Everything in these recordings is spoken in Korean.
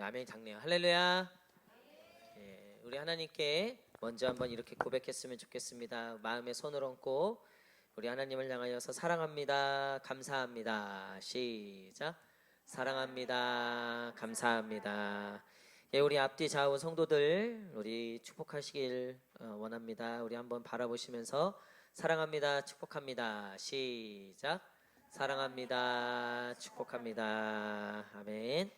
아멘이 작네요. 할렐루야. 예, 우리 하나님께 먼저 한번 이렇게 고백했으면 좋겠습니다. 마음에 손을 얹고 우리 하나님을 향하여서 사랑합니다, 감사합니다. 시작. 사랑합니다, 감사합니다. 예, 우리 앞뒤 좌우 성도들 우리 축복하시길 원합니다. 우리 한번 바라보시면서 사랑합니다, 축복합니다. 시작. 사랑합니다, 축복합니다. 아멘.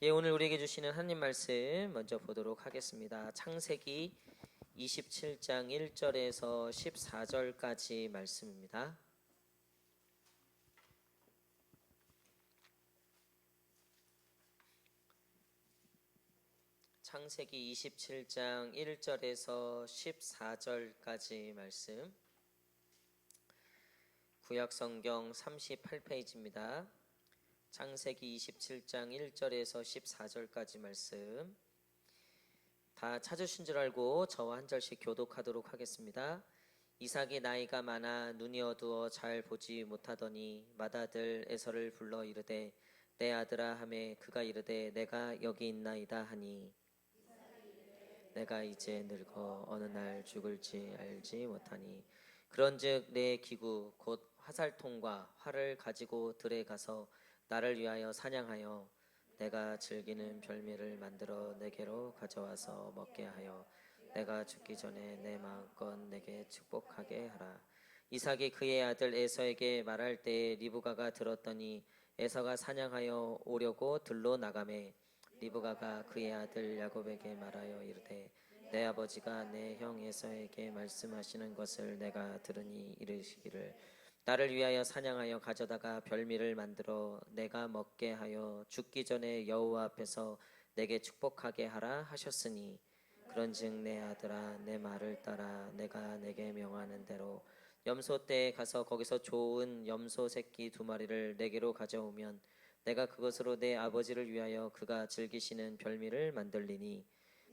예, 오늘 우리에게 주시는 하나님 말씀 먼저 보도록 하겠습니다. 창세기 27장 1절에서 14절까지 말씀입니다. 창세기 27장 1절에서 14절까지 말씀. 구약성경 38페이지입니다. 창세기 27장 1절에서 14절까지 말씀. 다 찾으신 줄 알고 저와 한 절씩 교독하도록 하겠습니다. 이삭이 나이가 많아 눈이 어두워 잘 보지 못하더니 맏아들 에서를 불러 이르되 내 아들아 하매 그가 이르되 내가 여기 있나이다 하니 내가 이제 늙어 어느 날 죽을지 알지 못하니 그런즉 내 기구 곧 화살통과 활을 가지고 들에 가서 나를 위하여 사냥하여 내가 즐기는 별미를 만들어 내게로 가져와서 먹게 하여 내가 죽기 전에 내 마음껏 내게 축복하게 하라. 이삭이 그의 아들 에서에게 말할 때에 리브가가 들었더니 에서가 사냥하여 오려고 들로 나가매 리브가가 그의 아들 야곱에게 말하여 이르되 내 아버지가 내 형 에서에게 말씀하시는 것을 내가 들으니 이르시기를 나를 위하여 사냥하여 가져다가 별미를 만들어 내가 먹게 하여 죽기 전에 여호와 앞에서 내게 축복하게 하라 하셨으니 그런즉 내 아들아 내 말을 따라 내가 내게 명하는 대로 염소 떼에 가서 거기서 좋은 염소 새끼 2마리를 내게로 가져오면 내가 그것으로 내 아버지를 위하여 그가 즐기시는 별미를 만들리니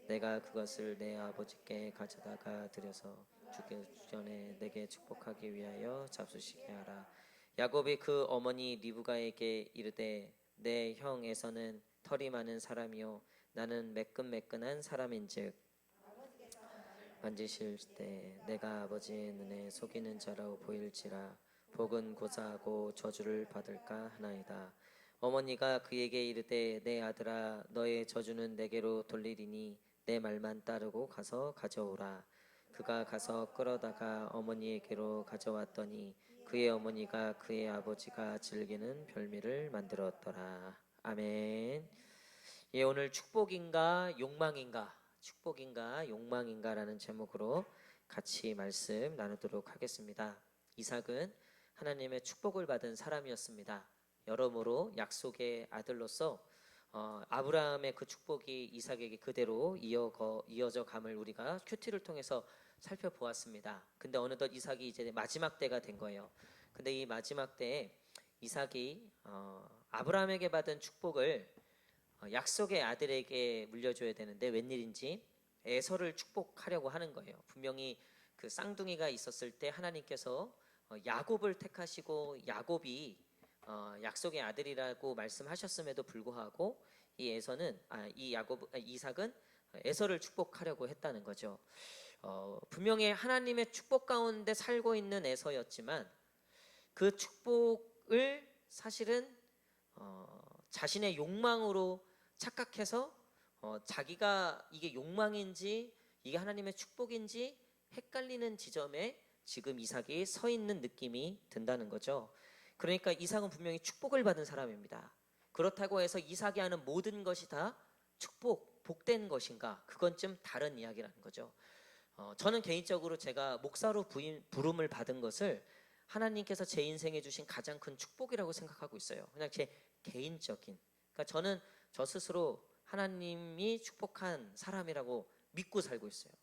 내가 그것을 내 아버지께 가져다가 드려서 죽기 전에 내게 축복하기 위하여 잡수시게 하라. 야곱이 그 어머니 리브가에게 이르되 내 형 에서는 털이 많은 사람이요 나는 매끈매끈한 사람인즉 만지실 때 내가 아버지의 눈에 속이는 자라고 보일지라 복은 고사하고 저주를 받을까 하나이다. 어머니가 그에게 이르되 내 아들아 너의 저주는 내게로 돌리리니 내 말만 따르고 가서 가져오라. 그가 가서 끌어다가 어머니에게로 가져왔더니 그의 어머니가 그의 아버지가 즐기는 별미를 만들었더라. 아멘. 예, 오늘 축복인가 욕망인가 축복인가 욕망인가라는 제목으로 같이 말씀 나누도록 하겠습니다. 이삭은 하나님의 축복을 받은 사람이었습니다. 여러모로 약속의 아들로서 아브라함의 그 축복이 이삭에게 그대로 이어져 감을 우리가 큐티를 통해서 살펴보았습니다. 근데 어느덧 이삭이 이제 마지막 때가 된 거예요. 근데 이 마지막 때에 이삭이 아브라함에게 받은 축복을 약속의 아들에게 물려줘야 되는데 웬일인지 에서를 축복하려고 하는 거예요. 분명히 그 쌍둥이가 있었을 때 하나님께서 야곱을 택하시고 야곱이 약속의 아들이라고 말씀하셨음에도 불구하고 이 에서는 이삭은 에서를 축복하려고 했다는 거죠. 분명히 하나님의 축복 가운데 살고 있는 에서였지만 그 축복을 사실은 자신의 욕망으로 착각해서 자기가 이게 욕망인지 이게 하나님의 축복인지 헷갈리는 지점에 지금 이삭이 서 있는 느낌이 든다는 거죠. 그러니까 이삭은 분명히 축복을 받은 사람입니다. 그렇다고 해서 이삭이 하는 모든 것이 다 복된 것인가? 그건 좀 다른 이야기라는 거죠. 저는 개인적으로 제가 목사로 부름을 받은 것을 하나님께서 제 인생에 주신 가장 큰 축복이라고 생각하고 있어요. 그냥 제 개인적인. 그러니까 저는 저 스스로 하나님이 축복한 사람이라고 믿고 살고 있어요.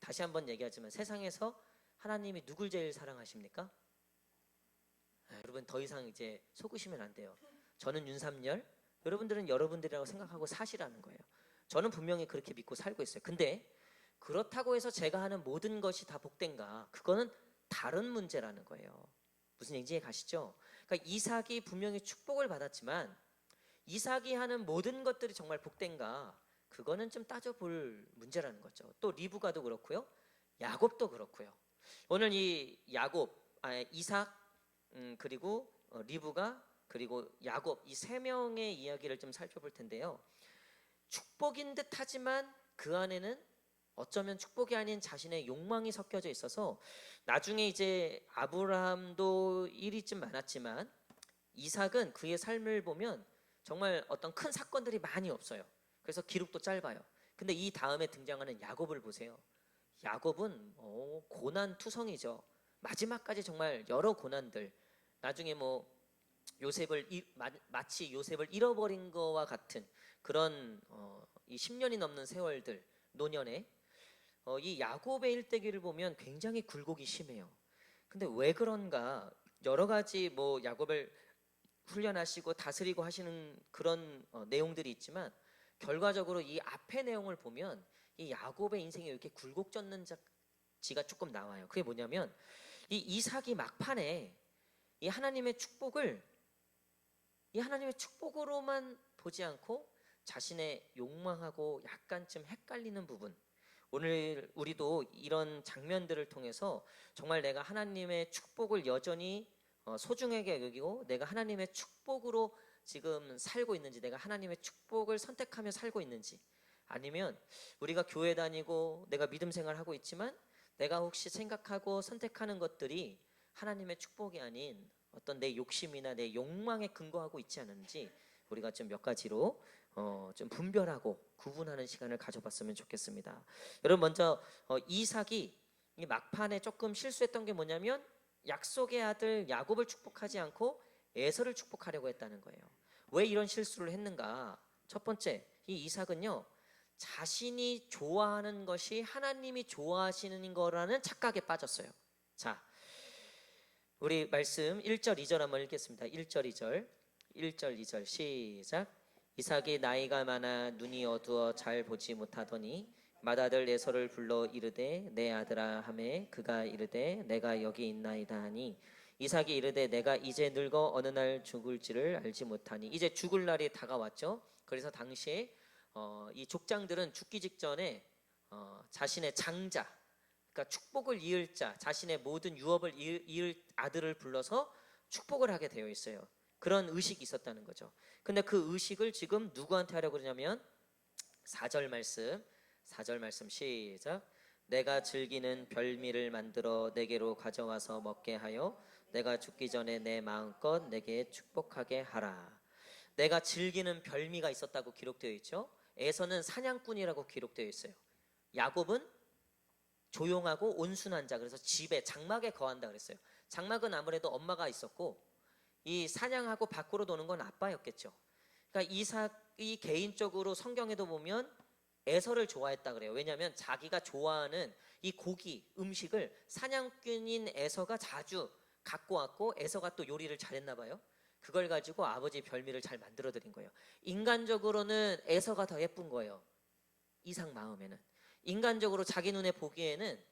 다시 한번 얘기하지만 세상에서 하나님이 누굴 제일 사랑하십니까? 여러분 더 이상 이제 속으시면 안 돼요. 저는 윤삼열, 여러분들은 여러분들이라고 생각하고 사시라는 거예요. 저는 분명히 그렇게 믿고 살고 있어요. 근데 그렇다고 해서 제가 하는 모든 것이 다 복된가? 그거는 다른 문제라는 거예요. 무슨 얘기인지 가시죠? 그러니까 이삭이 분명히 축복을 받았지만 이삭이 하는 모든 것들이 정말 복된가? 그거는 좀 따져볼 문제라는 거죠. 또 리브가도 그렇고요, 야곱도 그렇고요. 오늘 이 이삭, 그리고 리브가, 그리고 야곱, 이 세 명의 이야기를 좀 살펴볼 텐데요. 축복인 듯하지만 그 안에는 어쩌면 축복이 아닌 자신의 욕망이 섞여져 있어서 나중에 이제 아브라함도 일이 좀 많았지만 이삭은 그의 삶을 보면 정말 어떤 큰 사건들이 많이 없어요. 그래서 기록도 짧아요. 근데 이 다음에 등장하는 야곱을 보세요. 야곱은 고난투성이죠. 마지막까지 정말 여러 고난들, 나중에 뭐 마치 요셉을 잃어버린 거와 같은 그런 이 10년이 넘는 세월들, 노년에 이 야곱의 일대기를 보면 굉장히 굴곡이 심해요. 근데 왜 그런가? 여러 가지 뭐 야곱을 훈련하시고 다스리고 하시는 그런 내용들이 있지만 결과적으로 이 앞의 내용을 보면 이 야곱의 인생이 이렇게 굴곡졌는지가 조금 나와요. 그게 뭐냐면 이 이삭이 막판에 이 하나님의 축복으로만 보지 않고 자신의 욕망하고 약간쯤 헷갈리는 부분, 오늘 우리도 이런 장면들을 통해서 정말 내가 하나님의 축복을 여전히 소중하게 여기고 내가 하나님의 축복으로 지금 살고 있는지, 내가 하나님의 축복을 선택하며 살고 있는지, 아니면 우리가 교회 다니고 내가 믿음 생활하고 있지만 내가 혹시 생각하고 선택하는 것들이 하나님의 축복이 아닌 어떤 내 욕심이나 내 욕망에 근거하고 있지 않은지 우리가 좀 몇 가지로 좀 분별하고 구분하는 시간을 가져봤으면 좋겠습니다. 여러분, 먼저 이삭이 이 막판에 조금 실수했던 게 뭐냐면 약속의 아들 야곱을 축복하지 않고 에서를 축복하려고 했다는 거예요. 왜 이런 실수를 했는가? 첫 번째, 이 이삭은요, 자신이 좋아하는 것이 하나님이 좋아하시는 거라는 착각에 빠졌어요. 자, 우리 말씀 1절 2절 한번 읽겠습니다. 1절 2절 1절 2절 시작. 이삭이 나이가 많아 눈이 어두워 잘 보지 못하더니 맏아들 에서를 불러 이르되 내 아들아 하매 그가 이르되 내가 여기 있나이다 하니 이삭이 이르되 내가 이제 늙어 어느 날 죽을지를 알지 못하니. 이제 죽을 날이 다가왔죠. 그래서 당시에 이 족장들은 죽기 직전에 자신의 장자, 그러니까 축복을 이을 자, 자신의 모든 유업을 이을 아들을 불러서 축복을 하게 되어 있어요. 그런 의식이 있었다는 거죠. 근데 그 의식을 지금 누구한테 하려고 그러냐면 4절 말씀 시작. 내가 즐기는 별미를 만들어 내게로 가져와서 먹게 하여 내가 죽기 전에 내 마음껏 내게 축복하게 하라. 내가 즐기는 별미가 있었다고 기록되어 있죠. 에서는 사냥꾼이라고 기록되어 있어요. 야곱은 조용하고 온순한 자, 그래서 집에 장막에 거한다 그랬어요. 장막은 아무래도 엄마가 있었고 이 사냥하고 밖으로 노는 건 아빠였겠죠. 그러니까 이삭이 개인적으로 성경에도 보면 에서를 좋아했다 그래요. 왜냐하면 자기가 좋아하는 이 고기, 음식을 사냥꾼인 에서가 자주 갖고 왔고 에서가 또 요리를 잘했나 봐요. 그걸 가지고 아버지 별미를 잘 만들어 드린 거예요. 인간적으로는 에서가 더 예쁜 거예요. 이삭 마음에는. 인간적으로 자기 눈에 보기에는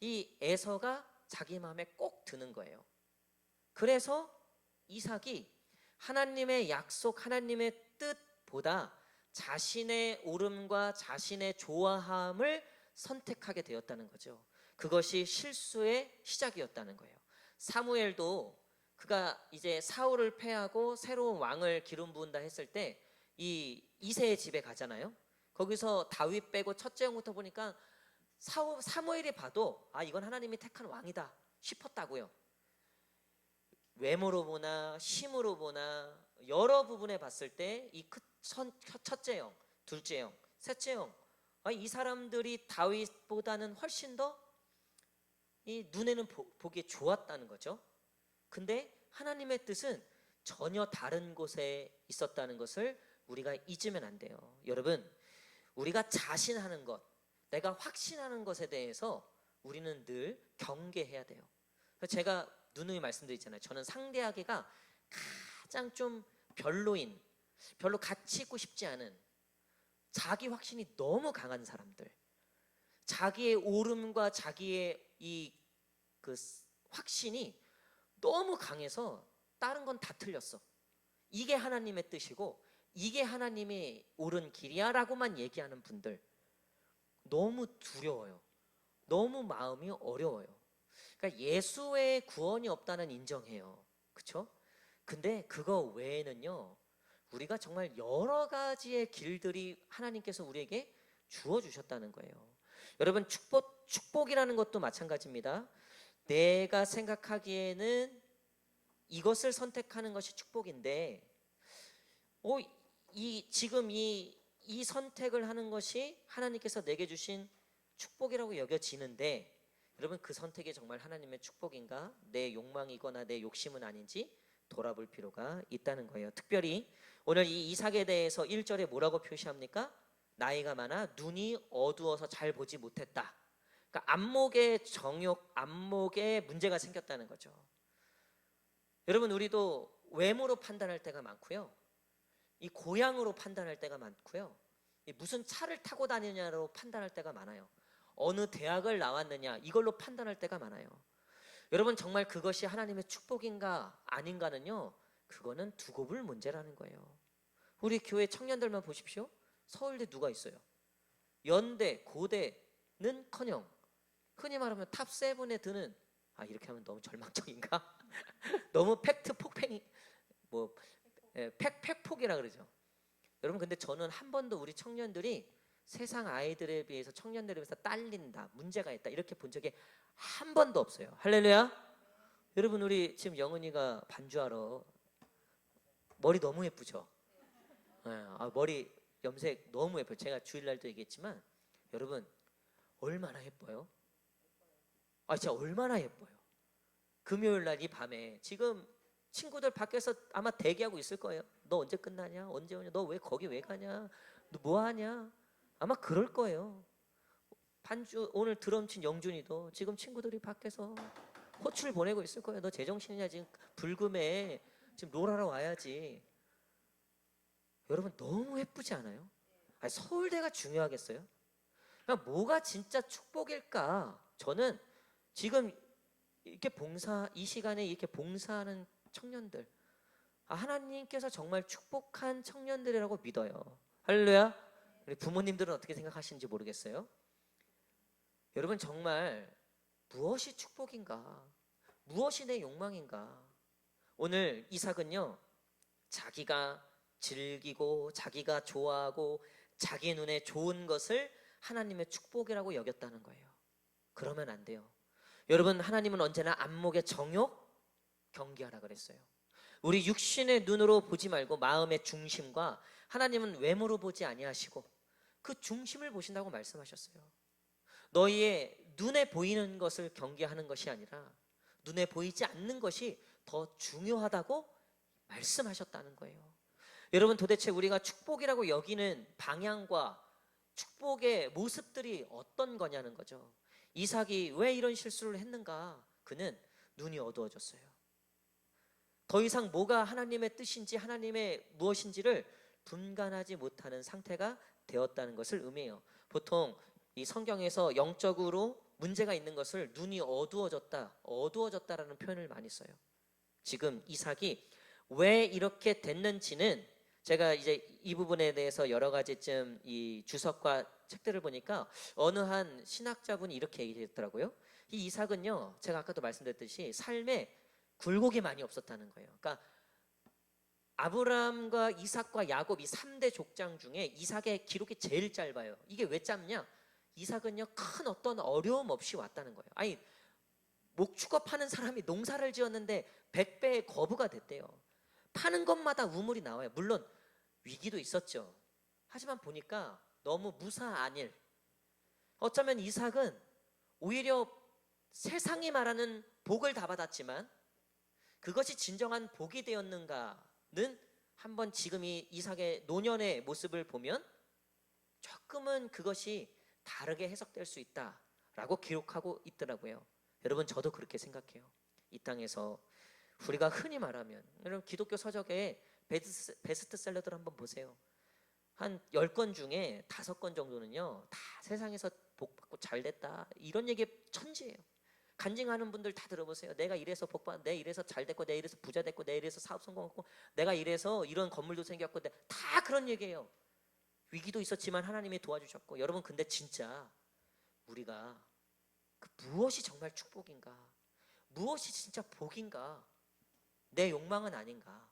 이 에서가 자기 마음에 꼭 드는 거예요. 그래서 이삭이 하나님의 약속, 하나님의 뜻보다 자신의 옳음과 자신의 좋아함을 선택하게 되었다는 거죠. 그것이 실수의 시작이었다는 거예요. 사무엘도 그가 이제 사울을 패하고 새로운 왕을 기름 부은다 했을 때 이 이새의 집에 가잖아요. 거기서 다윗 빼고 첫째 형부터 보니까 사무엘이 봐도 이건 하나님이 택한 왕이다 싶었다고요. 외모로 보나 힘으로 보나 여러 부분에 봤을 때 이 첫째 형, 둘째 형, 셋째 형, 이 사람들이 다윗보다는 훨씬 더 이 눈에는 보기에 좋았다는 거죠. 근데 하나님의 뜻은 전혀 다른 곳에 있었다는 것을 우리가 잊으면 안 돼요. 여러분, 우리가 자신하는 것, 내가 확신하는 것에 대해서 우리는 늘 경계해야 돼요. 제가 누누이 말씀드리잖아요. 저는 상대하기가 가장 좀 별로 같이 있고 싶지 않은, 자기 확신이 너무 강한 사람들, 자기의 옳음과 자기의 그 확신이 너무 강해서 다른 건 다 틀렸어. 이게 하나님의 뜻이고 이게 하나님이 옳은 길이야 라고만 얘기하는 분들 너무 두려워요. 너무 마음이 어려워요. 그러니까 예수의 구원이 없다는 인정해요. 그렇죠? 근데 그거 외에는요, 우리가 정말 여러 가지의 길들이 하나님께서 우리에게 주어 주셨다는 거예요. 여러분, 축복이라는 것도 마찬가지입니다. 내가 생각하기에는 이것을 선택하는 것이 축복인데, 지금 이 선택을 하는 것이 하나님께서 내게 주신 축복이라고 여겨지는데, 여러분, 그 선택이 정말 하나님의 축복인가? 내 욕망이거나 내 욕심은 아닌지 돌아볼 필요가 있다는 거예요. 특별히 오늘 이 이삭에 대해서 1절에 뭐라고 표시합니까? 나이가 많아 눈이 어두워서 잘 보지 못했다. 그러니까 안목에 문제가 생겼다는 거죠. 여러분, 우리도 외모로 판단할 때가 많고요, 이 고향으로 판단할 때가 많고요, 무슨 차를 타고 다니냐로 판단할 때가 많아요. 어느 대학을 나왔느냐 이걸로 판단할 때가 많아요. 여러분, 정말 그것이 하나님의 축복인가 아닌가는요, 그거는 두고 볼 문제라는 거예요. 우리 교회 청년들만 보십시오. 서울대 누가 있어요? 연대, 고대는커녕 흔히 말하면 탑 7에 드는, 이렇게 하면 너무 절망적인가? 너무 팩트 폭행이 팩폭이라 그러죠. 여러분, 근데 저는 한 번도 우리 청년들이 세상 아이들에 비해서 청년들에 비해서 딸린다, 문제가 있다 이렇게 본 적이 한 번도 없어요. 할렐루야. 여러분, 우리 지금 영은이가 반주하러 머리 너무 예쁘죠? 머리 염색 너무 예뻐요. 제가 주일날도 얘기했지만 여러분, 얼마나 예뻐요? 진짜 얼마나 예뻐요. 금요일날 이 밤에 지금 친구들 밖에서 아마 대기하고 있을 거예요. 너 언제 끝나냐? 언제 오냐? 너 왜 거기 왜 가냐? 너 뭐 하냐? 아마 그럴 거예요. 반주 오늘 드럼 친 영준이도 지금 친구들이 밖에서 호출 보내고 있을 거예요. 너 제정신이냐? 지금 불금에 지금 롤하러 와야지. 여러분, 너무 예쁘지 않아요? 서울대가 중요하겠어요? 그러니까 뭐가 진짜 축복일까? 저는 지금 이렇게 이 시간에 이렇게 봉사하는 청년들, 하나님께서 정말 축복한 청년들이라고 믿어요. 할렐루야. 우리 부모님들은 어떻게 생각하시는지 모르겠어요. 여러분, 정말 무엇이 축복인가? 무엇이 내 욕망인가? 오늘 이삭은요, 자기가 즐기고 자기가 좋아하고 자기 눈에 좋은 것을 하나님의 축복이라고 여겼다는 거예요. 그러면 안 돼요. 여러분, 하나님은 언제나 안목의 정욕 경계하라 그랬어요. 우리 육신의 눈으로 보지 말고 마음의 중심과 하나님은 외모로 보지 아니하시고 그 중심을 보신다고 말씀하셨어요. 너희의 눈에 보이는 것을 경계하는 것이 아니라 눈에 보이지 않는 것이 더 중요하다고 말씀하셨다는 거예요. 여러분, 도대체 우리가 축복이라고 여기는 방향과 축복의 모습들이 어떤 거냐는 거죠. 이삭이 왜 이런 실수를 했는가? 그는 눈이 어두워졌어요. 더 이상 뭐가 하나님의 뜻인지 하나님의 무엇인지를 분간하지 못하는 상태가 되었다는 것을 의미해요. 보통 이 성경에서 영적으로 문제가 있는 것을 눈이 어두워졌다라는 표현을 많이 써요. 지금 이삭이 왜 이렇게 됐는지는 제가 이제 이 부분에 대해서 여러 가지쯤 이 주석과 책들을 보니까 어느 한 신학자분이 이렇게 얘기했더라고요. 이 이삭은요, 제가 아까도 말씀드렸듯이 삶에 굴곡이 많이 없었다는 거예요. 그러니까 아브라함과 이삭과 야곱 이 3대 족장 중에 이삭의 기록이 제일 짧아요. 이게 왜 짧냐? 이삭은요, 큰 어떤 어려움 없이 왔다는 거예요. 목축어 파는 사람이 농사를 지었는데 100배의 거부가 됐대요. 파는 것마다 우물이 나와요. 물론 위기도 있었죠. 하지만 보니까 너무 무사안일. 어쩌면 이삭은 오히려 세상이 말하는 복을 다 받았지만 그것이 진정한 복이 되었는가는 한번 지금 이 이삭의 노년의 모습을 보면 조금은 그것이 다르게 해석될 수 있다라고 기록하고 있더라고요. 여러분, 저도 그렇게 생각해요. 이 땅에서 우리가 흔히 말하면, 여러분, 기독교 서적에 베스트셀러들 한번 보세요. 한 10권 중에 5권 정도는요, 다 세상에서 복 받고 잘 됐다 이런 얘기에 천지예요. 간증하는 분들 다 들어보세요. 내가 이래서 복받, 내가 이래서 잘 됐고, 내가 이래서 부자 됐고, 내가 이래서 사업 성공했고, 내가 이래서 이런 건물도 생겼고, 다 그런 얘기예요. 위기도 있었지만 하나님이 도와주셨고. 여러분, 근데 진짜 우리가 그 무엇이 정말 축복인가, 무엇이 진짜 복인가, 내 욕망은 아닌가,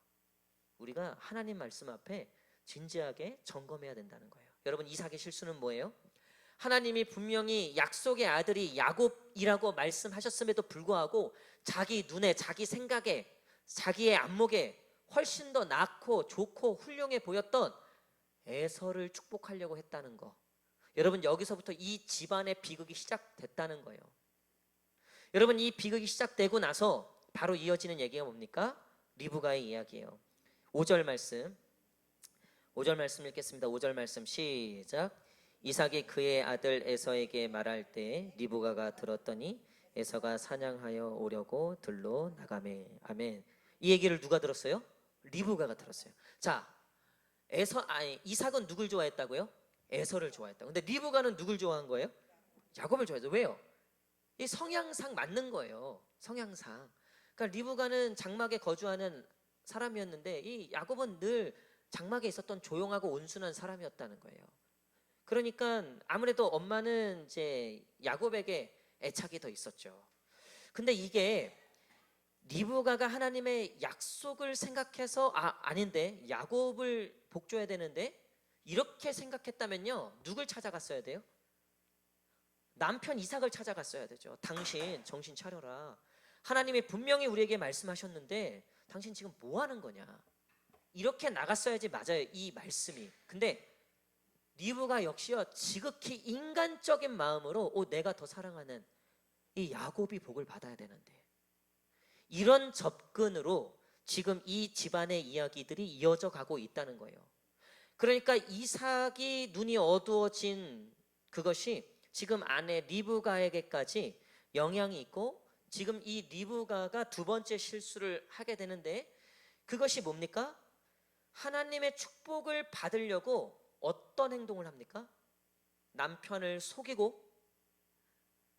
우리가 하나님 말씀 앞에 진지하게 점검해야 된다는 거예요. 여러분, 이삭의 실수는 뭐예요? 하나님이 분명히 약속의 아들이 야곱이라고 말씀하셨음에도 불구하고 자기 눈에, 자기 생각에, 자기의 안목에 훨씬 더 낳고 좋고 훌륭해 보였던 에서를 축복하려고 했다는 거. 여러분, 여기서부터 이 집안의 비극이 시작됐다는 거예요. 여러분, 이 비극이 시작되고 나서 바로 이어지는 얘기가 뭡니까? 리브가의 이야기예요. 5절 말씀 읽겠습니다. 5절 말씀 시작. 이삭이 그의 아들 에서에게 말할 때 리브가가 들었더니 에서가 사냥하여 오려고 들로 나가매. 아멘. 이 얘기를 누가 들었어요? 리브가가 들었어요. 자, 이삭은 누굴 좋아했다고요? 에서를 좋아했다고. 근데 리브가는 누굴 좋아한 거예요? 야곱을 좋아했어요. 왜요? 이 성향상 맞는 거예요. 성향상. 그러니까 리브가는 장막에 거주하는 사람이었는데 이 야곱은 늘 장막에 있었던 조용하고 온순한 사람이었다는 거예요. 그러니까 아무래도 엄마는 이제 야곱에게 애착이 더 있었죠. 근데 이게 리브가가 하나님의 약속을 생각해서 아닌데 야곱을 복줘야 되는데 이렇게 생각했다면요, 누굴 찾아갔어야 돼요? 남편 이삭을 찾아갔어야 되죠. 당신 정신 차려라. 하나님이 분명히 우리에게 말씀하셨는데 당신 지금 뭐 하는 거냐, 이렇게 나갔어야지 맞아요, 이 말씀이. 근데 리브가 역시요, 지극히 인간적인 마음으로 내가 더 사랑하는 이 야곱이 복을 받아야 되는데, 이런 접근으로 지금 이 집안의 이야기들이 이어져 가고 있다는 거예요. 그러니까 이삭이 눈이 어두워진 그것이 지금 아내 리브가에게까지 영향이 있고, 지금 이 리브가가 두 번째 실수를 하게 되는데, 그것이 뭡니까? 하나님의 축복을 받으려고 어떤 행동을 합니까? 남편을 속이고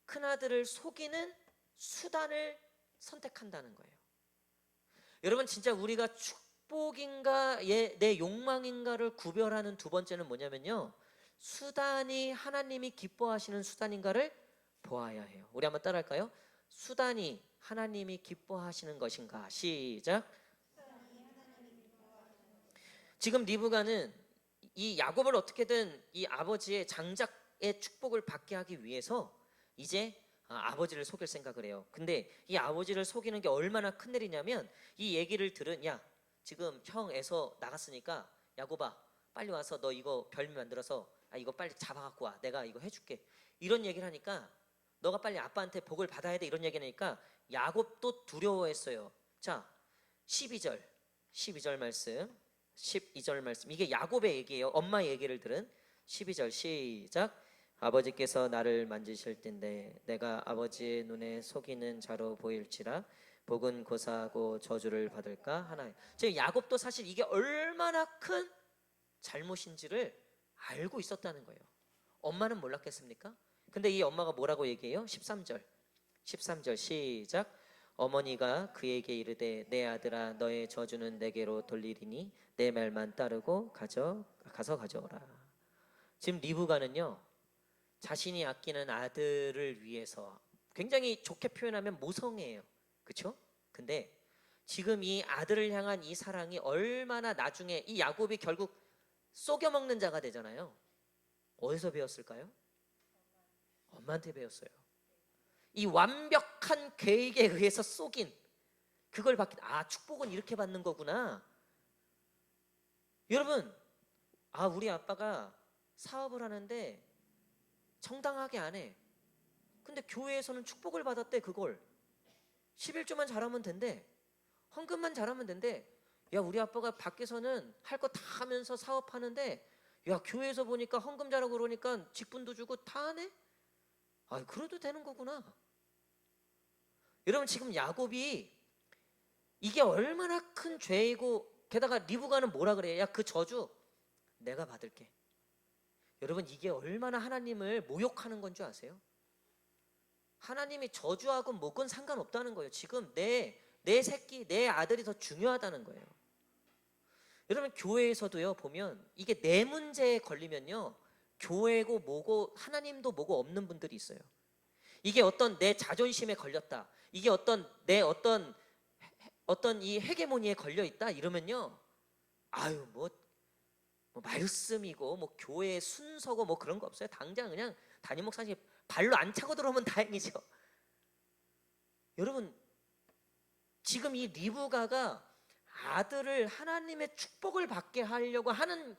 큰아들을 속이는 수단을 선택한다는 거예요. 여러분, 진짜 우리가 축복인가 내 욕망인가를 구별하는 두 번째는 뭐냐면요, 수단이 하나님이 기뻐하시는 수단인가를 보아야 해요. 우리 한번 따라할까요? 수단이 하나님이 기뻐하시는 것인가? 시작. 지금 리브가는 이 야곱을 어떻게든 이 아버지의 장작의 축복을 받게 하기 위해서 이제 아버지를 속일 생각을 해요. 근데 이 아버지를 속이는 게 얼마나 큰 일이냐면, 이 얘기를 들은, 야, 지금 형 에서 나갔으니까 야곱아 빨리 와서 너 이거 별미 만들어서 이거 빨리 잡아갖고 와, 내가 이거 해줄게, 이런 얘기를 하니까, 너가 빨리 아빠한테 복을 받아야 돼, 이런 얘기를 하니까 야곱도 두려워했어요. 자, 12절 말씀, 12절 말씀, 이게 야곱의 얘기예요. 엄마의 얘기를 들은 12절 시작. 아버지께서 나를 만지실 텐데 내가 아버지의 눈에 속이는 자로 보일지라 복은 고사하고 저주를 받을까 하나요. 지금 야곱도 사실 이게 얼마나 큰 잘못인지를 알고 있었다는 거예요. 엄마는 몰랐겠습니까? 근데 이 엄마가 뭐라고 얘기해요? 13절 시작. 어머니가 그에게 이르되 내 아들아 너의 저주는 내게로 돌리리니 내 말만 따르고 가서 가져오라. 지금 리브가는요, 자신이 아끼는 아들을 위해서, 굉장히 좋게 표현하면 모성애예요, 그렇죠? 근데 지금 이 아들을 향한 이 사랑이 얼마나 나중에 이 야곱이 결국 속여먹는 자가 되잖아요. 어디서 배웠을까요? 엄마한테 배웠어요. 이 완벽한 계획에 의해서 속인 그걸 받기, 축복은 이렇게 받는 거구나. 여러분, 우리 아빠가 사업을 하는데 정당하게 안 해. 근데 교회에서는 축복을 받았대. 그걸 11조만 잘하면 된대. 헌금만 잘하면 된대. 야, 우리 아빠가 밖에서는 할 거 다 하면서 사업하는데, 야, 교회에서 보니까 헌금 잘하고 그러니까 직분도 주고 다 하네. 그래도 되는 거구나. 여러분, 지금 야곱이 이게 얼마나 큰 죄이고, 게다가 리브가는 뭐라 그래요? 야, 그 저주 내가 받을게. 여러분, 이게 얼마나 하나님을 모욕하는 건 줄 아세요? 하나님이 저주하고 뭐건 상관없다는 거예요. 지금 내 새끼, 내 아들이 더 중요하다는 거예요. 여러분, 교회에서도요, 보면 이게 내 문제에 걸리면요, 교회고 뭐고 하나님도 뭐고 없는 분들이 있어요. 이게 어떤 내 자존심에 걸렸다, 이게 어떤 이 헤게모니에 걸려 있다 이러면요, 아유 뭐 말씀이고 뭐 교회의 순서고 뭐 그런 거 없어요. 당장 그냥 담임 목사님 발로 안 차고 들어오면 다행이죠. 여러분, 지금 이 리브가가 아들을 하나님의 축복을 받게 하려고 하는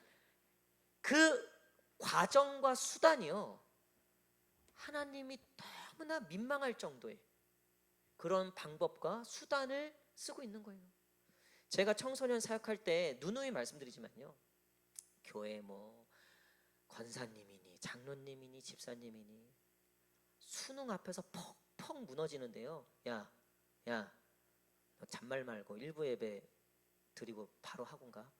그 과정과 수단이요, 하나님이 너무나 민망할 정도의 그런 방법과 수단을 쓰고 있는 거예요. 제가 청소년 사역할 때 누누이 말씀드리지만요, 교회 뭐 권사님이니 장로님이니 집사님이니 수능 앞에서 퍽퍽 무너지는데요, 야 너 잔말 말고 일부 예배 드리고 바로 학원 가.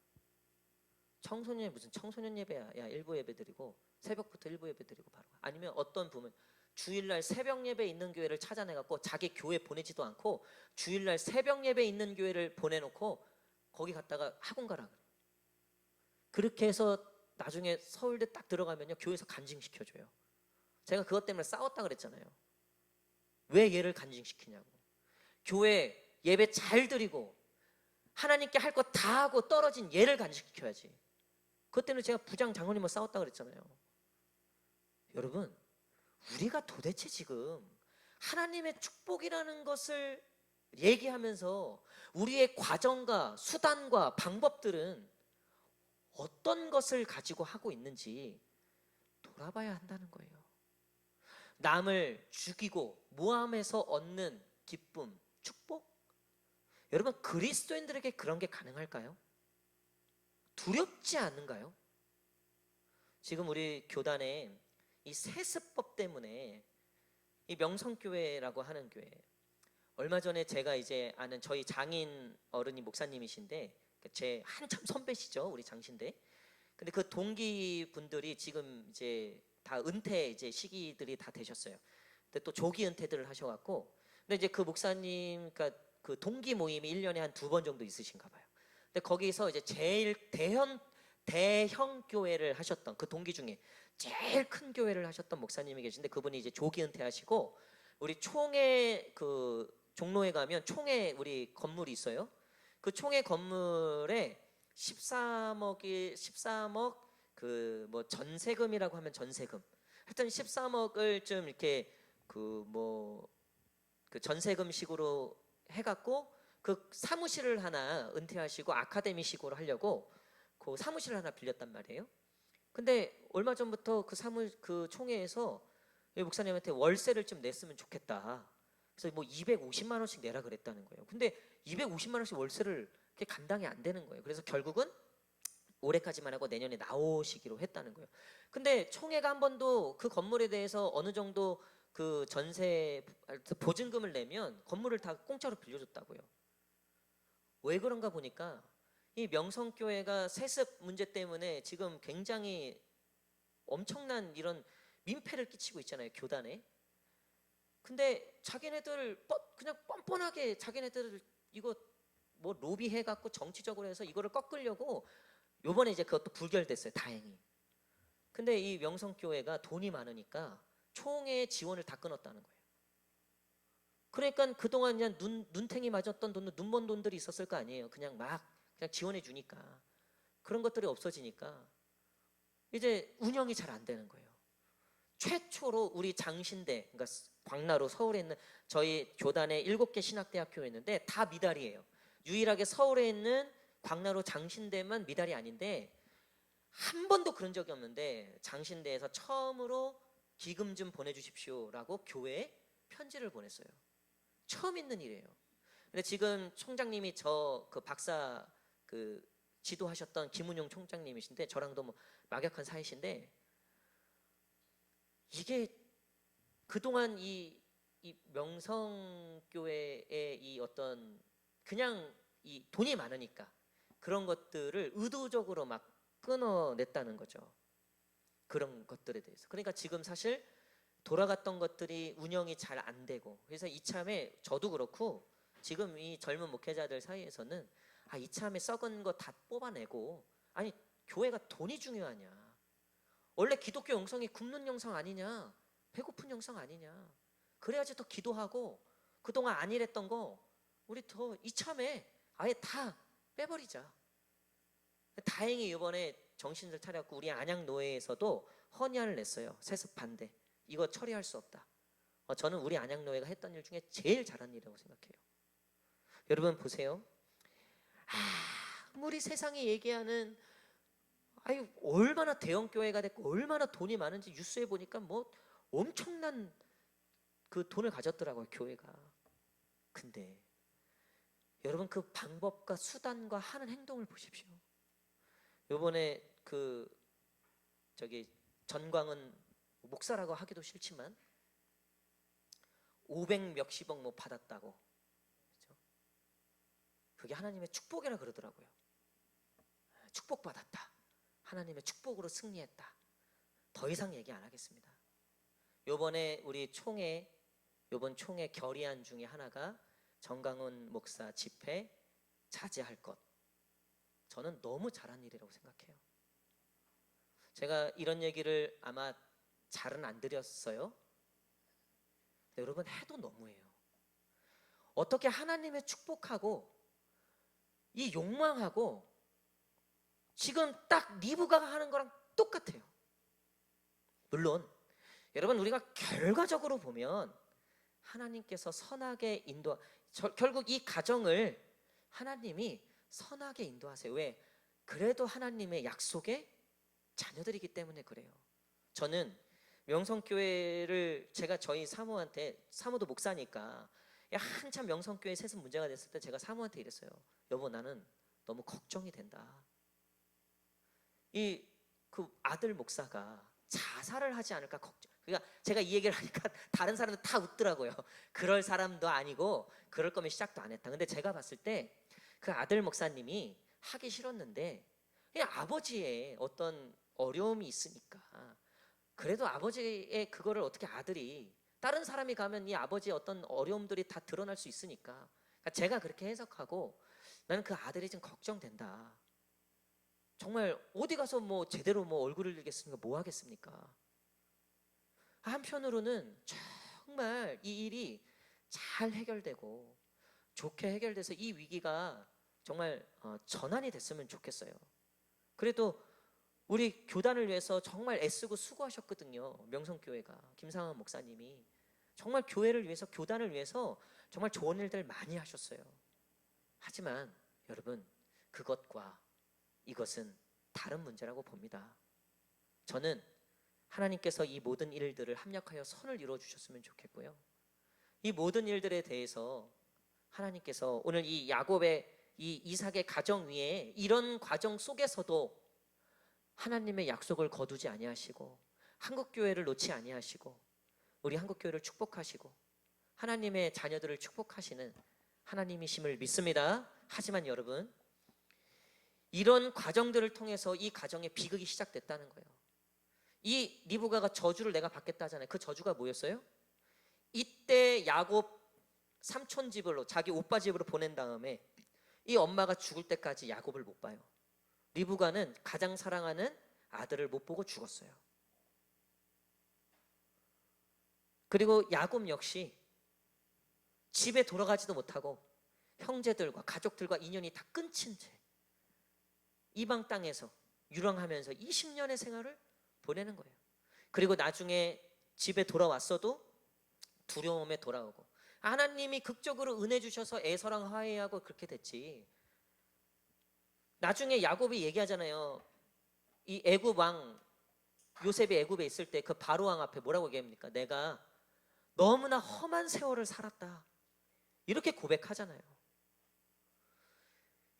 청소년이 무슨 청소년 예배야. 야, 일부 예배 드리고 새벽부터 일부 예배 드리고 바로 가. 아니면 어떤 부분 주일날 새벽 예배 있는 교회를 찾아내갖고 자기 교회 보내지도 않고 주일날 새벽 예배 있는 교회를 보내놓고 거기 갔다가 학원 가라 그래. 그렇게 해서 나중에 서울대 딱 들어가면요, 교회에서 간증시켜줘요. 제가 그것 때문에 싸웠다 그랬잖아요. 왜 얘를 간증시키냐고. 교회 예배 잘 드리고 하나님께 할 거 다 하고 떨어진 얘를 간증시켜야지. 그것 때문에 제가 부장 장로님과 싸웠다 그랬잖아요. 여러분, 우리가 도대체 지금 하나님의 축복이라는 것을 얘기하면서 우리의 과정과 수단과 방법들은 어떤 것을 가지고 하고 있는지 돌아봐야 한다는 거예요. 남을 죽이고 모함해서 얻는 기쁨, 축복? 여러분, 그리스도인들에게 그런 게 가능할까요? 두렵지 않은가요? 지금 우리 교단에 이 세습법 때문에 이 명성교회라고 하는 교회, 얼마 전에 제가 이제 아는 저희 장인 어른이 목사님이신데 제 한참 선배시죠, 우리 장신대. 근데 그 동기 분들이 지금 이제 다 은퇴 이제 시기들이 다 되셨어요. 근데 또 조기 은퇴들을 하셔갖고, 근데 이제 그 목사님, 그러니까 그 동기 모임이 1년에 한 2번 정도 있으신가 봐요. 근데 거기서 이제 제일 대형 교회를 하셨던 그 동기 중에 제일 큰 교회를 하셨던 목사님이 계신데, 그분이 이제 조기 은퇴하시고 우리 총회 그 종로에 가면 총회 우리 건물이 있어요. 그 총회 건물에 13억 그 뭐 전세금이라고 하면 전세금, 하여튼 13억을 좀 이렇게 그 뭐 그 전세금식으로 해갖고 그 사무실을 하나 은퇴하시고 아카데미식으로 하려고 그 사무실을 하나 빌렸단 말이에요. 근데 얼마 전부터 그 총회에서 목사님한테 월세를 좀 냈으면 좋겠다. 그래서 뭐 250만 원씩 내라 그랬다는 거예요. 근데 250만 원씩 월세를 그게 감당이 안 되는 거예요. 그래서 결국은 올해까지만 하고 내년에 나오시기로 했다는 거예요. 근데 총회가 한 번도 그 건물에 대해서 어느 정도 그 전세 보증금을 내면 건물을 다 공짜로 빌려줬다고요. 왜 그런가 보니까 이 명성교회가 세습 문제 때문에 지금 굉장히 엄청난 이런 민폐를 끼치고 있잖아요, 교단에. 근데 자기네들 그냥 뻔뻔하게 자기네들 이거 뭐 로비해갖고 정치적으로 해서 이거를 꺾으려고 요번에 이제 그것도 불결됐어요, 다행히. 근데 이 명성교회가 돈이 많으니까 총회 지원을 다 끊었다는 거예요. 그러니까 그동안 그냥 눈탱이 맞았던 돈도 눈먼 돈들이 있었을 거 아니에요. 그냥 지원해 주니까. 그런 것들이 없어지니까 이제 운영이 잘 안 되는 거예요. 최초로 우리 장신대, 그러니까 광나루 서울에 있는 저희 교단에 7개 신학대학교였는데 다 미달이에요. 유일하게 서울에 있는 광나루 장신대만 미달이 아닌데, 한 번도 그런 적이 없는데 장신대에서 처음으로 기금 좀 보내주십시오라고 교회에 편지를 보냈어요. 처음 있는 일이에요. 근데 지금 총장님이 저 그 박사 그 지도하셨던 김은용 총장님이신데 저랑도 뭐 막역한 사이신데, 이게 그동안 이 명성교회의 이 어떤 그냥 이 돈이 많으니까 그런 것들을 의도적으로 막 끊어냈다는 거죠. 그런 것들에 대해서. 그러니까 지금 사실 돌아갔던 것들이 운영이 잘 안 되고, 그래서 이참에 저도 그렇고 지금 이 젊은 목회자들 사이에서는 이참에 썩은 거 다 뽑아내고, 아니 교회가 돈이 중요하냐, 원래 기독교 영성이 굶는 영성 아니냐, 배고픈 영성 아니냐, 그래야지 더 기도하고 그동안 안 일했던 거 우리 더 이참에 아예 다 빼버리자. 다행히 이번에 정신을 차렸고 우리 안양노회에서도 헌의안을 냈어요. 세습 반대, 이거 처리할 수 없다. 저는 우리 안양노회가 했던 일 중에 제일 잘한 일이라고 생각해요. 여러분 보세요. 아무리 세상이 얘기하는 얼마나 대형 교회가 됐고 얼마나 돈이 많은지 뉴스에 보니까 뭐 엄청난 그 돈을 가졌더라고요, 교회가. 근데 여러분 그 방법과 수단과 하는 행동을 보십시오. 요번에 전광은 목사라고 하기도 싫지만 500 몇십억 뭐 받았다고, 그렇죠? 그게 하나님의 축복이라 그러더라고요. 축복받았다, 하나님의 축복으로 승리했다. 더 이상 얘기 안 하겠습니다. 요번에 우리 요번 총회 결의안 중에 하나가 정강훈 목사 집회 자제할 것. 저는 너무 잘한 일이라고 생각해요. 제가 이런 얘기를 아마 잘은 안 드렸어요. 근데 여러분 해도 너무해요. 어떻게 하나님의 축복하고 이 욕망하고 지금 딱 리브가가 하는 거랑 똑같아요. 물론 여러분 우리가 결과적으로 보면 하나님께서 선하게 결국 이 가정을 하나님이 선하게 인도하세요. 왜? 그래도 하나님의 약속의 자녀들이기 때문에 그래요. 저는 명성교회를 제가 저희 사모도 목사니까 한참 명성교회 세습 문제가 됐을 때 제가 사모한테 이랬어요. 여보, 나는 너무 걱정이 된다. 그 아들 목사가 자살을 하지 않을까 걱정. 그러니까 제가 이 얘기를 하니까 다른 사람들 다 웃더라고요. 그럴 사람도 아니고 그럴 거면 시작도 안 했다. 근데 제가 봤을 때 그 아들 목사님이 하기 싫었는데 아버지의 어떤 어려움이 있으니까, 그래도 아버지의 그거를 어떻게 아들이, 다른 사람이 가면 이 아버지의 어떤 어려움들이 다 드러날 수 있으니까, 그러니까 제가 그렇게 해석하고 나는 그 아들이 좀 걱정된다. 정말 어디 가서 뭐 제대로 뭐 얼굴을 들겠습니까? 뭐 하겠습니까? 한편으로는 정말 이 일이 잘 해결되고 좋게 해결돼서 이 위기가 정말 전환이 됐으면 좋겠어요. 그래도 우리 교단을 위해서 정말 애쓰고 수고하셨거든요. 명성교회가 김상환 목사님이 정말 교회를 위해서, 교단을 위해서 정말 좋은 일들 많이 하셨어요. 하지만 여러분, 그것과 이것은 다른 문제라고 봅니다. 저는 하나님께서 이 모든 일들을 합력하여 선을 이루어 주셨으면 좋겠고요. 이 모든 일들에 대해서 하나님께서 오늘 이 야곱의 이 이삭의 가정 위에 이런 과정 속에서도 하나님의 약속을 거두지 아니하시고 한국교회를 놓지 아니하시고 우리 한국교회를 축복하시고 하나님의 자녀들을 축복하시는 하나님이심을 믿습니다. 하지만 여러분, 이런 과정들을 통해서 이 가정의 비극이 시작됐다는 거예요. 이 리브가가 저주를 내가 받겠다 하잖아요. 그 저주가 뭐였어요? 이때 야곱 삼촌 집으로, 자기 오빠 집으로 보낸 다음에 이 엄마가 죽을 때까지 야곱을 못 봐요. 리브가는 가장 사랑하는 아들을 못 보고 죽었어요. 그리고 야곱 역시 집에 돌아가지도 못하고 형제들과 가족들과 인연이 다 끊친 채 이방 땅에서 유랑하면서 20년의 생활을 보내는 거예요. 그리고 나중에 집에 돌아왔어도 두려움에 돌아오고, 하나님이 극적으로 은혜 주셔서 에서랑 화해하고 그렇게 됐지. 나중에 야곱이 얘기하잖아요. 이 애굽 왕 요셉이 애굽에 있을 때 그 바로 왕 앞에 뭐라고 얘기합니까? 내가 너무나 험한 세월을 살았다, 이렇게 고백하잖아요.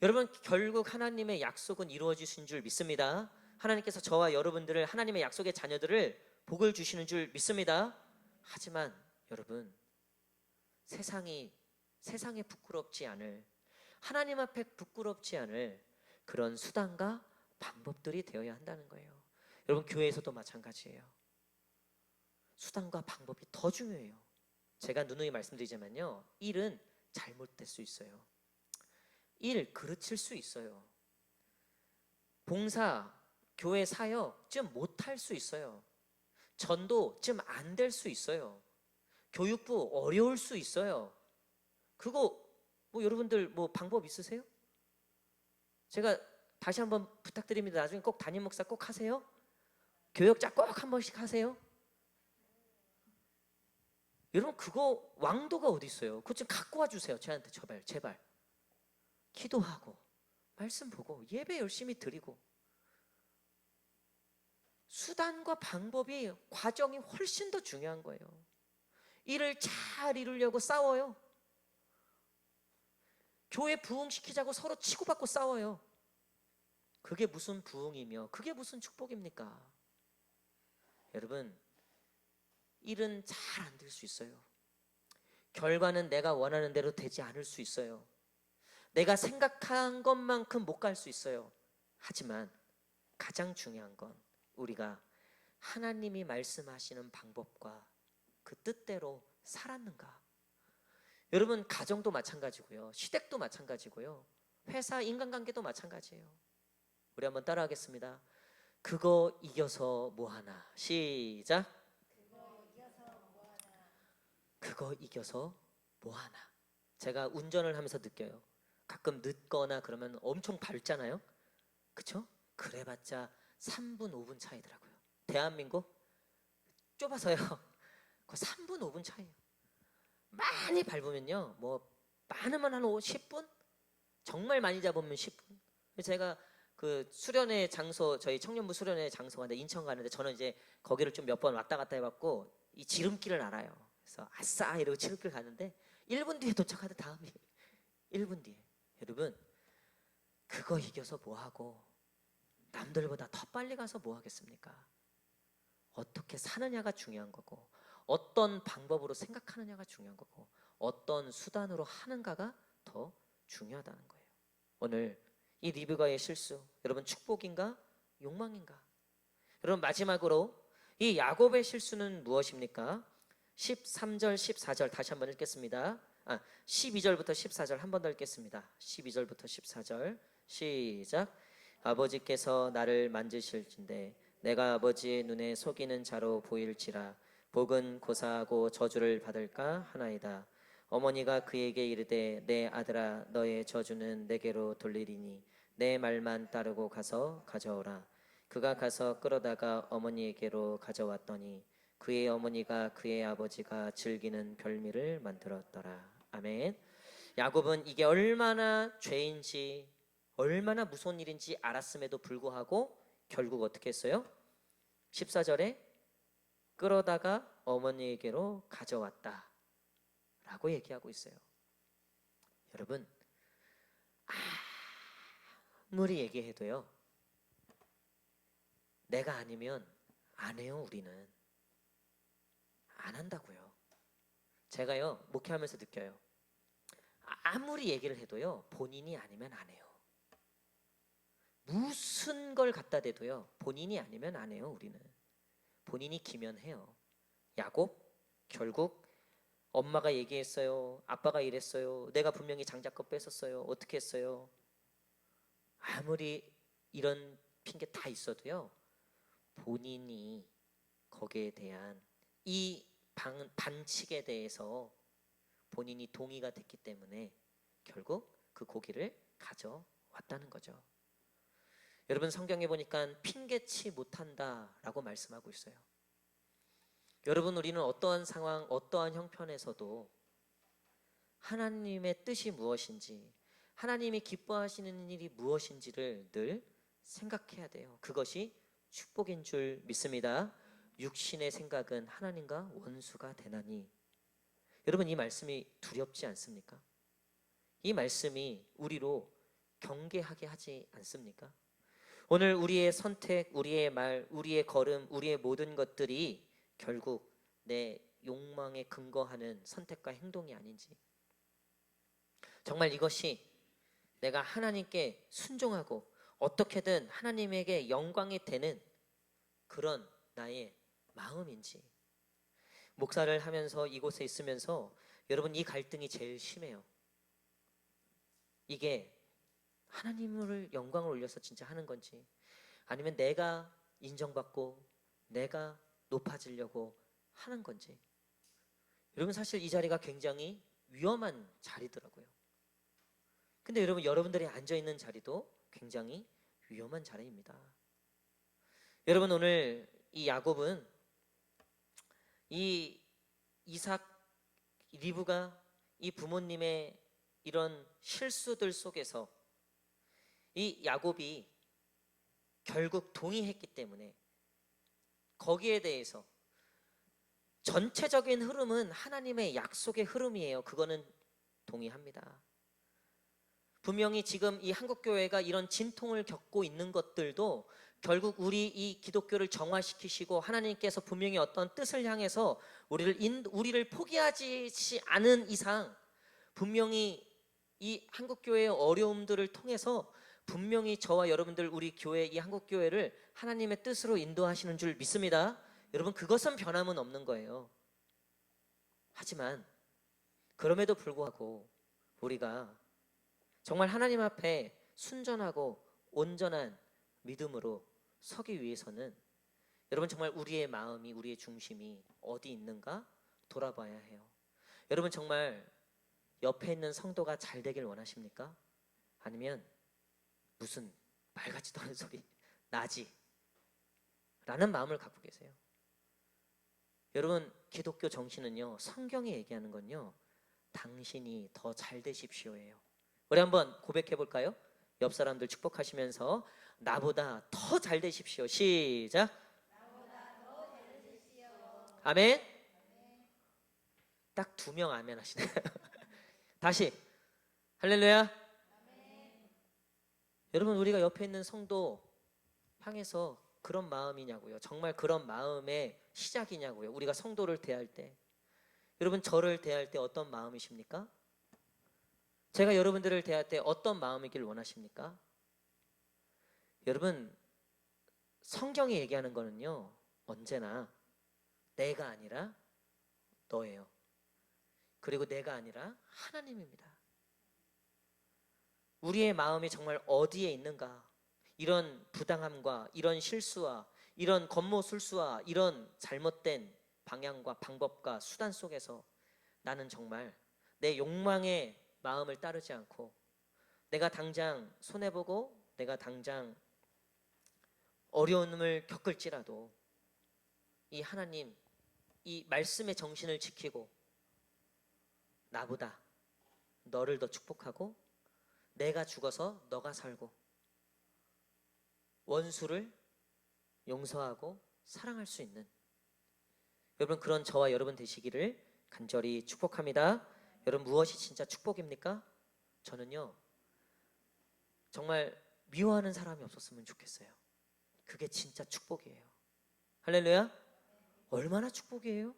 여러분, 결국 하나님의 약속은 이루어지신 줄 믿습니다. 하나님께서 저와 여러분들을, 하나님의 약속의 자녀들을 복을 주시는 줄 믿습니다. 하지만 여러분, 세상에 부끄럽지 않을, 하나님 앞에 부끄럽지 않을 그런 수단과 방법들이 되어야 한다는 거예요. 여러분, 교회에서도 마찬가지예요. 수단과 방법이 더 중요해요. 제가 누누이 말씀드리지만요, 일은 잘못될 수 있어요. 일 그르칠 수 있어요. 봉사, 교회 사역 좀 못할 수 있어요. 전도 좀 안 될 수 있어요. 교육부 어려울 수 있어요. 그거 뭐 여러분들 뭐 방법 있으세요? 제가 다시 한번 부탁드립니다. 나중에 꼭 담임 목사 꼭 하세요. 교역자 꼭 한 번씩 하세요. 여러분 그거 왕도가 어디 있어요? 그거 좀 갖고 와 주세요. 저한테 제발. 기도하고 말씀 보고 예배 열심히 드리고 수단과 방법이 과정이 훨씬 더 중요한 거예요. 일을 잘 이루려고 싸워요. 교회 부흥시키자고 서로 치고받고 싸워요. 그게 무슨 부흥이며 그게 무슨 축복입니까? 여러분 일은 잘 안 될 수 있어요. 결과는 내가 원하는 대로 되지 않을 수 있어요. 내가 생각한 것만큼 못 갈 수 있어요. 하지만 가장 중요한 건 우리가 하나님이 말씀하시는 방법과 그 뜻대로 살았는가. 여러분 가정도 마찬가지고요. 시댁도 마찬가지고요. 회사 인간관계도 마찬가지예요. 우리 한번 따라하겠습니다. 그거 이겨서 뭐하나. 시작. 그거 이겨서 뭐하나. 제가 운전을 하면서 느껴요. 가끔 늦거나 그러면 엄청 밟잖아요. 그쵸? 그래봤자 3분 5분 차이더라고요. 대한민국 좁아서요. 그 3분 5분 차이에요. 많이 밟으면요 뭐 많으면 한 10분? 정말 많이 잡으면 10분. 제가 그 수련회 장소, 저희 청년부 수련회 장소가 인천 가는데 저는 이제 거기를 좀 몇 번 왔다 갔다 해봤고 이 지름길을 알아요. 그래서 아싸 이러고 지름길 가는데 1분 뒤에 도착하던 다음이 1분 뒤에. 여러분 그거 이겨서 뭐하고 남들보다 더 빨리 가서 뭐 하겠습니까? 어떻게 사느냐가 중요한 거고 어떤 방법으로 생각하느냐가 중요한 거고 어떤 수단으로 하는가가 더 중요하다는 거예요. 오늘 이 리브가의 실수 여러분 축복인가 욕망인가? 여러분 마지막으로 이 야곱의 실수는 무엇입니까? 13절 14절 다시 한번 읽겠습니다. 12절부터 14절 한 번 더 읽겠습니다. 12절부터 14절 시작. 아버지께서 나를 만지실진데 내가 아버지의 눈에 속이는 자로 보일지라 복은 고사하고 저주를 받을까 하나이다. 어머니가 그에게 이르되 내 아들아 너의 저주는 내게로 돌리리니 내 말만 따르고 가서 가져오라. 그가 가서 끌어다가 어머니에게로 가져왔더니 그의 어머니가 그의 아버지가 즐기는 별미를 만들었더라. 아멘. 야곱은 이게 얼마나 죄인지 얼마나 무서운 일인지 알았음에도 불구하고 결국 어떻게 했어요? 14절에 끌어다가 어머니에게로 가져왔다 라고 얘기하고 있어요. 여러분 아무리 얘기해도요 내가 아니면 안 해요. 우리는 안 한다고요. 제가요 목회하면서 느껴요. 아무리 얘기를 해도요 본인이 아니면 안 해요. 무슨 걸 갖다 대도요 본인이 아니면 안 해요. 우리는 본인이 기면해요. 야곱 결국 엄마가 얘기했어요. 아빠가 이랬어요. 내가 분명히 장자껏 뺏었어요. 어떻게 했어요? 아무리 이런 핑계 다 있어도요 본인이 거기에 대한 이 반칙에 대해서 본인이 동의가 됐기 때문에 결국 그 고기를 가져왔다는 거죠. 여러분 성경에 보니까 핑계치 못한다라고 말씀하고 있어요. 여러분 우리는 어떠한 상황 어떠한 형편에서도 하나님의 뜻이 무엇인지 하나님이 기뻐하시는 일이 무엇인지를 늘 생각해야 돼요. 그것이 축복인 줄 믿습니다. 육신의 생각은 하나님과 원수가 되나니. 여러분 이 말씀이 두렵지 않습니까? 이 말씀이 우리로 경계하게 하지 않습니까? 오늘 우리의 선택, 우리의 말, 우리의 걸음, 우리의 모든 것들이 결국 내 욕망에 근거하는 선택과 행동이 아닌지, 정말 이것이 내가 하나님께 순종하고 어떻게든 하나님에게 영광이 되는 그런 나의 마음인지, 목사를 하면서 이곳에 있으면서 여러분 이 갈등이 제일 심해요. 이게 하나님을 영광을 올려서 진짜 하는 건지 아니면 내가 인정받고 내가 높아지려고 하는 건지. 여러분 사실 이 자리가 굉장히 위험한 자리더라고요. 근데 여러분 여러분들이 앉아있는 자리도 굉장히 위험한 자리입니다. 여러분 오늘 이 야곱은 이 이삭 리브가 이 부모님의 이런 실수들 속에서 이 야곱이 결국 동의했기 때문에 거기에 대해서 전체적인 흐름은 하나님의 약속의 흐름이에요. 그거는 동의합니다. 분명히 지금 이 한국교회가 이런 진통을 겪고 있는 것들도 결국 우리 이 기독교를 정화시키시고 하나님께서 분명히 어떤 뜻을 향해서 우리를 포기하지 않은 이상 분명히 이 한국교회의 어려움들을 통해서 분명히 저와 여러분들 우리 교회 이 한국교회를 하나님의 뜻으로 인도하시는 줄 믿습니다. 여러분 그것은 변함은 없는 거예요. 하지만 그럼에도 불구하고 우리가 정말 하나님 앞에 순전하고 온전한 믿음으로 서기 위해서는 여러분 정말 우리의 마음이 우리의 중심이 어디 있는가 돌아봐야 해요. 여러분 정말 옆에 있는 성도가 잘 되길 원하십니까? 아니면 무슨 말 같지도 않은 소리 나지 라는 마음을 갖고 계세요? 여러분 기독교 정신은요 성경이 얘기하는 건요 당신이 더 잘 되십시오예요. 우리 한번 고백해 볼까요? 옆 사람들 축복하시면서 나보다 더 잘 되십시오. 시작. 아멘. 딱 2명 아멘 하시네요. 다시 할렐루야. 여러분 우리가 옆에 있는 성도 향해서 그런 마음이냐고요? 정말 그런 마음의 시작이냐고요? 우리가 성도를 대할 때 여러분 저를 대할 때 어떤 마음이십니까? 제가 여러분들을 대할 때 어떤 마음이길 원하십니까? 여러분 성경이 얘기하는 거는요 언제나 내가 아니라 너예요. 그리고 내가 아니라 하나님입니다. 우리의 마음이 정말 어디에 있는가? 이런 부당함과 이런 실수와 이런 겉모술수와 이런 잘못된 방향과 방법과 수단 속에서 나는 정말 내 욕망의 마음을 따르지 않고 내가 당장 손해보고 내가 당장 어려움을 겪을지라도 이 하나님 이 말씀의 정신을 지키고 나보다 너를 더 축복하고 내가 죽어서 너가 살고 원수를 용서하고 사랑할 수 있는 여러분 그런 저와 여러분 되시기를 간절히 축복합니다. 여러분 무엇이 진짜 축복입니까? 저는요 정말 미워하는 사람이 없었으면 좋겠어요. 그게 진짜 축복이에요. 할렐루야. 얼마나 축복이에요?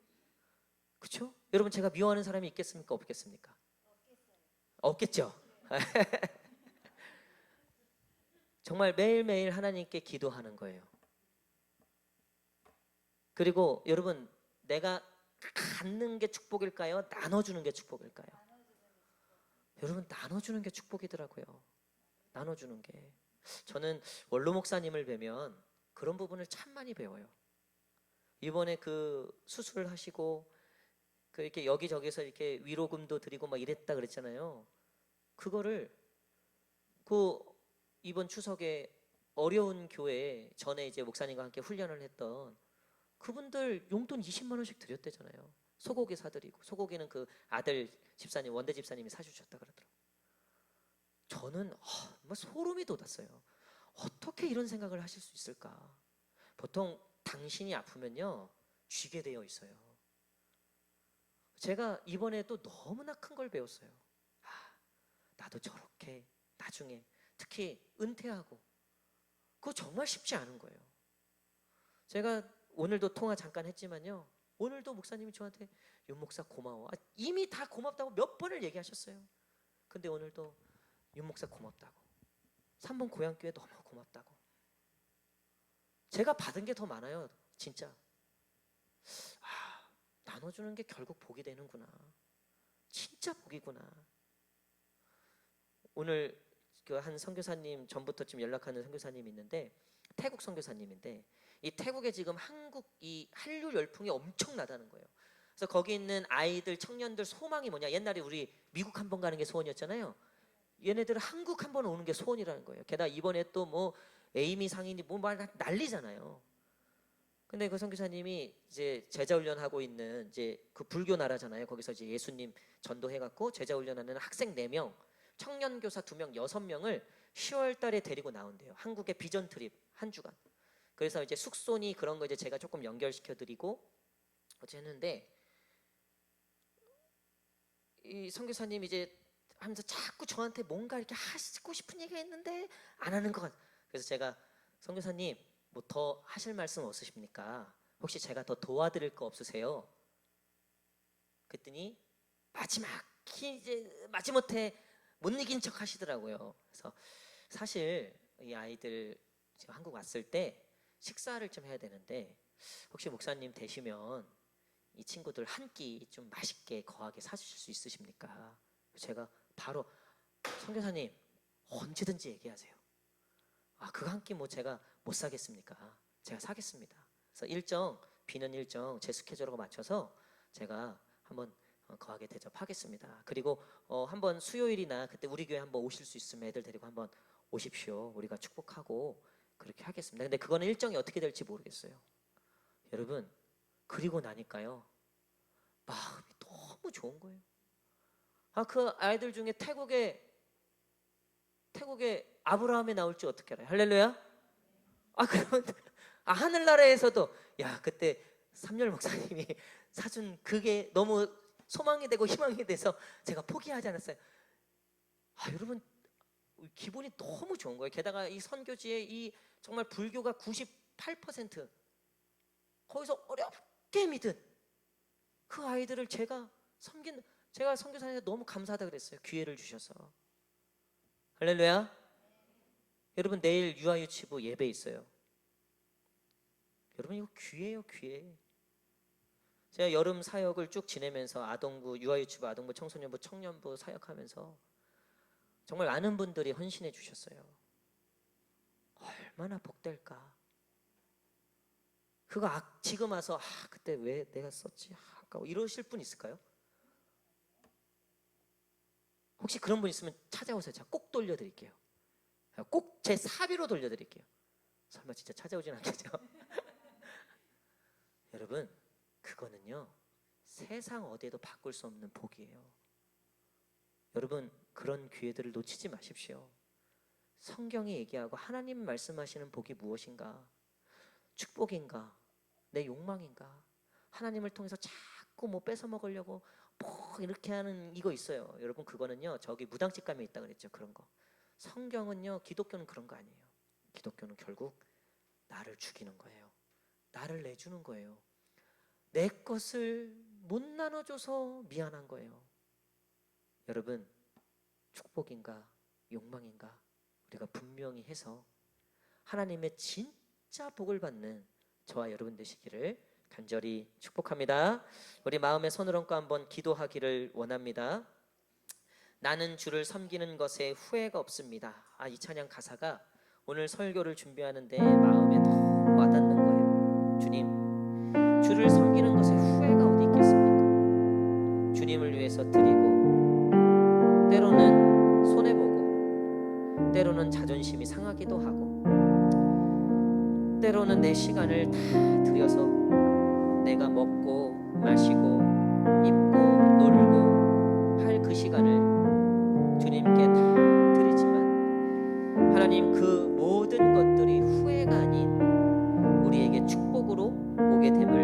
그렇죠? 여러분 제가 미워하는 사람이 있겠습니까? 없겠습니까? 없겠죠. 정말 매일매일 하나님께 기도하는 거예요. 그리고 여러분 내가 갖는 게 축복일까요? 나눠주는 게 축복일까요? 여러분 나눠주는 게 축복이더라고요. 나눠주는 게. 저는 원로 목사님을 뵈면 그런 부분을 참 많이 배워요. 이번에 그 수술을 하시고 그 이렇게 여기저기서 이렇게 위로금도 드리고 막 이랬다 그랬잖아요. 그거를 그 이번 추석에 어려운 교회 전에 이제 목사님과 함께 훈련을 했던 그분들 용돈 20만 원씩 드렸대잖아요. 소고기 사드리고 소고기는 그 아들 집사님 원대 집사님이 사주셨다 그러더라고요. 저는 정말 소름이 돋았어요. 어떻게 이런 생각을 하실 수 있을까? 보통 당신이 아프면요 쥐게 되어 있어요. 제가 이번에 또 너무나 큰 걸 배웠어요. 나도 저렇게 나중에 특히 은퇴하고 그거 정말 쉽지 않은 거예요. 제가 오늘도 통화 잠깐 했지만요 오늘도 목사님이 저한테 윤 목사 고마워. 이미 다 고맙다고 몇 번을 얘기하셨어요. 근데 오늘도 윤 목사 고맙다고 3번 고향교회 너무 고맙다고. 제가 받은 게 더 많아요 진짜. 나눠주는 게 결국 복이 되는구나. 진짜 복이구나. 오늘 그 한 선교사님 전부터 좀 연락하는 선교사님이 있는데 태국 선교사님인데 이 태국에 지금 한국 이 한류 열풍이 엄청나다는 거예요. 그래서 거기 있는 아이들 청년들 소망이 뭐냐, 옛날에 우리 미국 한번 가는 게 소원이었잖아요. 얘네들은 한국 한번 오는 게 소원이라는 거예요. 게다가 이번에 또 뭐 에이미 상인이 뭐 말 난리잖아요. 근데 그 선교사님이 이제 제자 훈련하고 있는 이제 그 불교 나라잖아요. 거기서 이제 예수님 전도해갖고 제자 훈련하는 학생 4명, 청년 교사 2명, 6명을 10월 달에 데리고 나온대요. 한국의 비전 트립 한 주간. 그래서 이제 숙소니 그런 거 이제 제가 조금 연결시켜 드리고 어째 했는데 이 선교사님이 이제 하면서 자꾸 저한테 뭔가 이렇게 하시고 싶은 얘기가 있는데 안 하는 것 같아요. 그래서 제가 선교사님 뭐 더 하실 말씀 없으십니까? 혹시 제가 더 도와드릴 거 없으세요? 그랬더니 마지막히 이제 마지못해 못 이긴 척 하시더라고요. 그래서 사실 이 아이들 지금 한국 왔을 때 식사를 좀 해야 되는데 혹시 목사님 되시면 이 친구들 한 끼 좀 맛있게 거하게 사주실 수 있으십니까? 제가 바로 선교사님 언제든지 얘기하세요. 아, 그거 한 끼 뭐 제가 못 사겠습니까? 제가 사겠습니다. 그래서 비는 일정 제 스케줄하고 맞춰서 제가 한번 거하게 대접하겠습니다. 그리고 한번 수요일이나 그때 우리 교회 한번 오실 수 있으면 애들 데리고 한번 오십시오. 우리가 축복하고 그렇게 하겠습니다. 근데 그거는 일정이 어떻게 될지 모르겠어요. 여러분, 그리고 나니까요 마음이 너무 좋은 거예요. 아, 그 아이들 중에 태국에 아브라함이 나올지 어떻게 알아요? 할렐루야. 아, 그러면 하늘나라에서도 야, 그때 삼열 목사님이 사준 그게 너무 소망이 되고 희망이 돼서 제가 포기하지 않았어요. 아, 여러분 기분이 너무 좋은 거예요. 게다가 이 선교지에 이 정말 불교가 98% 거기서 어렵게 믿은 그 아이들을 제가 선교사님한테 너무 감사하다 그랬어요. 기회를 주셔서. 할렐루야. 여러분 내일 유아유치부 예배 있어요. 여러분 이거 기회예요, 기회. 제가 여름 사역을 쭉 지내면서 아동부, 유아유치부, 아동부, 청소년부, 청년부 사역하면서 정말 많은 분들이 헌신해 주셨어요. 얼마나 복될까. 그거 지금 와서 그때 왜 내가 썼지? 아까워 이러실 분 있을까요? 혹시 그런 분 있으면 찾아오세요. 제가 꼭 돌려드릴게요. 꼭 제 사비로 돌려드릴게요. 설마 진짜 찾아오진 않겠죠? 여러분 그거는요 세상 어디에도 바꿀 수 없는 복이에요. 여러분 그런 기회들을 놓치지 마십시오. 성경이 얘기하고 하나님 말씀하시는 복이 무엇인가? 축복인가? 내 욕망인가? 하나님을 통해서 자꾸 뭐 뺏어 먹으려고 뭐 이렇게 하는 이거 있어요. 여러분 그거는요 저기 무당집감에 있다 그랬죠. 그런 거. 성경은요 기독교는 그런 거 아니에요. 기독교는 결국 나를 죽이는 거예요. 나를 내주는 거예요. 내 것을 못 나눠줘서 미안한 거예요. 여러분 축복인가 욕망인가 우리가 분명히 해서 하나님의 진짜 복을 받는 저와 여러분 되시기를 간절히 축복합니다. 우리 마음에 손을 얹고 한번 기도하기를 원합니다. 나는 주를 섬기는 것에 후회가 없습니다. 이 찬양 가사가 오늘 설교를 준비하는데 마음에 너무 와닿는 거예요. 주님, 주를 섬기는 것에 후회가 어디 있겠습니까? 주님을 위해서 드리고 때로는 손해보고 때로는 자존심이 상하기도 하고 때로는 내 시간을 다 들여서 내가 먹고 마시고 입고 놀고 할 그 시간을 주님께 다 드리지만 하나님 그 모든 것들이 후회가 아닌 우리에게 축복으로 오게 됨을